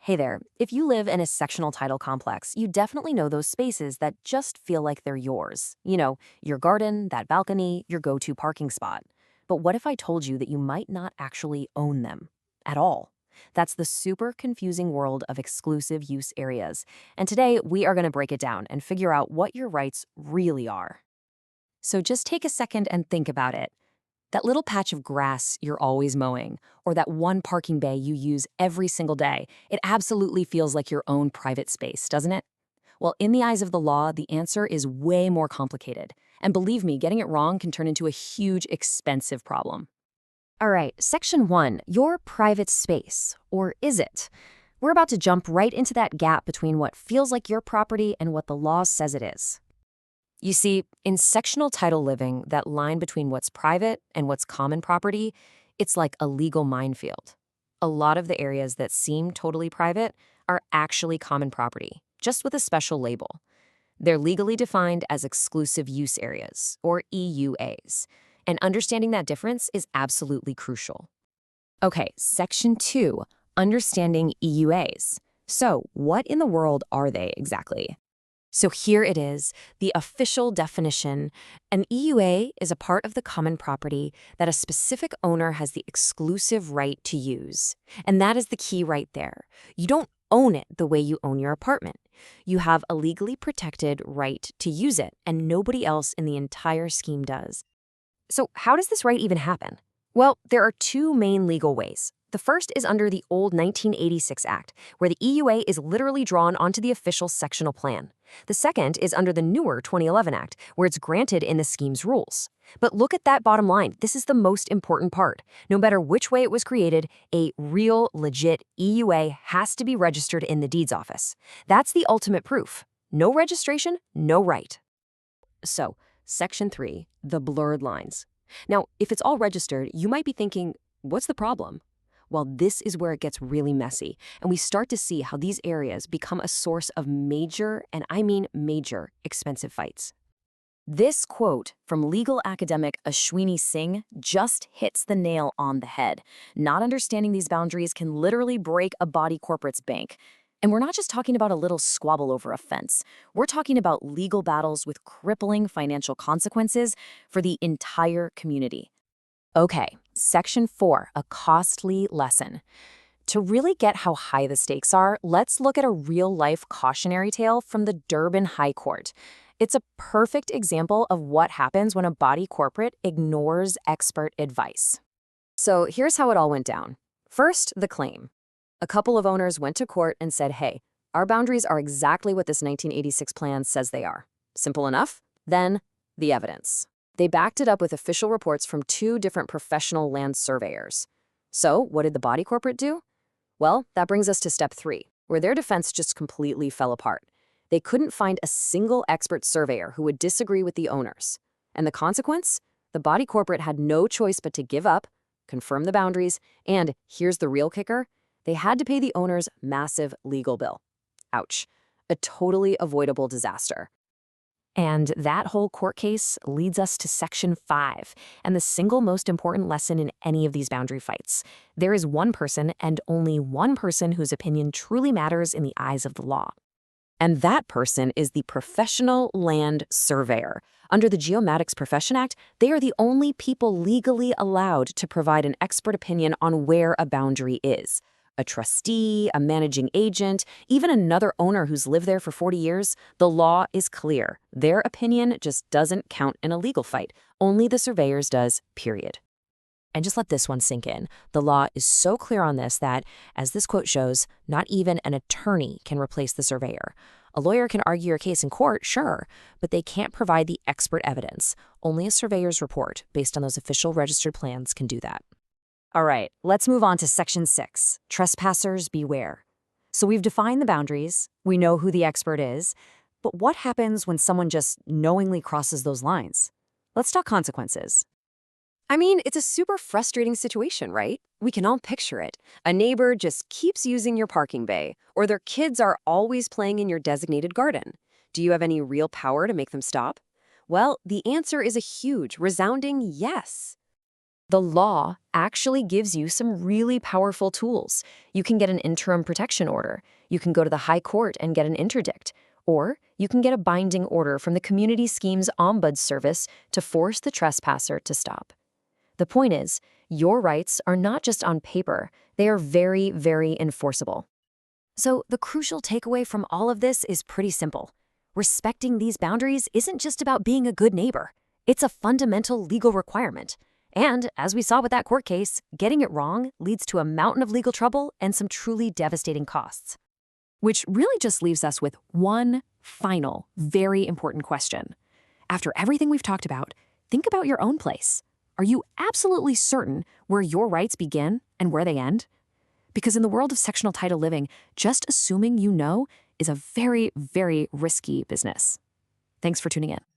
Hey there, if you live in a sectional title complex, you definitely know those spaces that just feel like they're yours. Your garden, that balcony, your go-to parking spot. But what if I told you that you might not actually own them at all? That's the super confusing world of exclusive use areas. And today we are going to break it down and figure out what your rights really are. So just take a second and think about it. That little patch of grass you're always mowing, or that one parking bay you use every single day, it absolutely feels like your own private space, doesn't it? Well, in the eyes of the law, the answer is way more complicated. And believe me, getting it wrong can turn into a huge, expensive problem. All right, Section 1, your private space. Or is it? We're about to jump right into that gap between what feels like your property and what the law says it is. You see, in sectional title living, that line between what's private and what's common property, it's like a legal minefield. A lot of the areas that seem totally private are actually common property, just with a special label. They're legally defined as exclusive use areas, or EUAs, and understanding that difference is absolutely crucial. Okay, Section 2, understanding EUAs. So, what in the world are they exactly? So here it is, the official definition. An EUA is a part of the common property that a specific owner has the exclusive right to use. And that is the key right there. You don't own it the way you own your apartment. You have a legally protected right to use it, and nobody else in the entire scheme does. So how does this right even happen? Well, there are two main legal ways. The first is under the old 1986 Act, where the EUA is literally drawn onto the official sectional plan. The second is under the newer 2011 Act, where it's granted in the scheme's rules. But look at that bottom line. This is the most important part. No matter which way it was created, a real, legit EUA has to be registered in the deeds office. That's the ultimate proof. No registration, no right. So, Section 3, the blurred lines. Now, if it's all registered, you might be thinking, what's the problem? Well, this is where it gets really messy, and we start to see how these areas become a source of major, and I mean major, expensive fights. This quote from legal academic Ashwini Singh just hits the nail on the head. Not understanding these boundaries can literally break a body corporate's bank. And we're not just talking about a little squabble over a fence. We're talking about legal battles with crippling financial consequences for the entire community. Okay, Section 4, a costly lesson. To really get how high the stakes are, let's look at a real-life cautionary tale from the Durban High Court. It's a perfect example of what happens when a body corporate ignores expert advice. So here's how it all went down. First, the claim. A couple of owners went to court and said, hey, our boundaries are exactly what this 1986 plan says they are. Simple enough? Then, the evidence. They backed it up with official reports from two different professional land surveyors. So, what did the body corporate do? Well, that brings us to step 3, where their defense just completely fell apart. They couldn't find a single expert surveyor who would disagree with the owners. And the consequence? The body corporate had no choice but to give up, confirm the boundaries, and here's the real kicker, they had to pay the owners massive legal bill. Ouch. A totally avoidable disaster. And that whole court case leads us to Section 5, and the single most important lesson in any of these boundary fights. There is one person, and only one person, whose opinion truly matters in the eyes of the law. And that person is the professional land surveyor. Under the Geomatics Profession Act, they are the only people legally allowed to provide an expert opinion on where a boundary is. A trustee, a managing agent, even another owner who's lived there for 40 years, the law is clear. Their opinion just doesn't count in a legal fight. Only the surveyor's does, period. And just let this one sink in. The law is so clear on this that, as this quote shows, not even an attorney can replace the surveyor. A lawyer can argue your case in court, sure, but they can't provide the expert evidence. Only a surveyor's report, based on those official registered plans, can do that. All right, let's move on to Section 6, trespassers beware. So we've defined the boundaries, we know who the expert is, but what happens when someone just knowingly crosses those lines? Let's talk consequences. I mean, it's a super frustrating situation, right? We can all picture it. A neighbor just keeps using your parking bay, or their kids are always playing in your designated garden. Do you have any real power to make them stop? Well, the answer is a huge, resounding yes. The law actually gives you some really powerful tools. You can get an interim protection order. You can go to the high court and get an interdict. Or you can get a binding order from the community scheme's ombuds service to force the trespasser to stop. The point is, your rights are not just on paper, they are very, very enforceable. So the crucial takeaway from all of this is pretty simple. Respecting these boundaries isn't just about being a good neighbor. It's a fundamental legal requirement. And, as we saw with that court case, getting it wrong leads to a mountain of legal trouble and some truly devastating costs. Which really just leaves us with one final, very important question. After everything we've talked about, think about your own place. Are you absolutely certain where your rights begin and where they end? Because in the world of sectional title living, just assuming you know is a very, very risky business. Thanks for tuning in.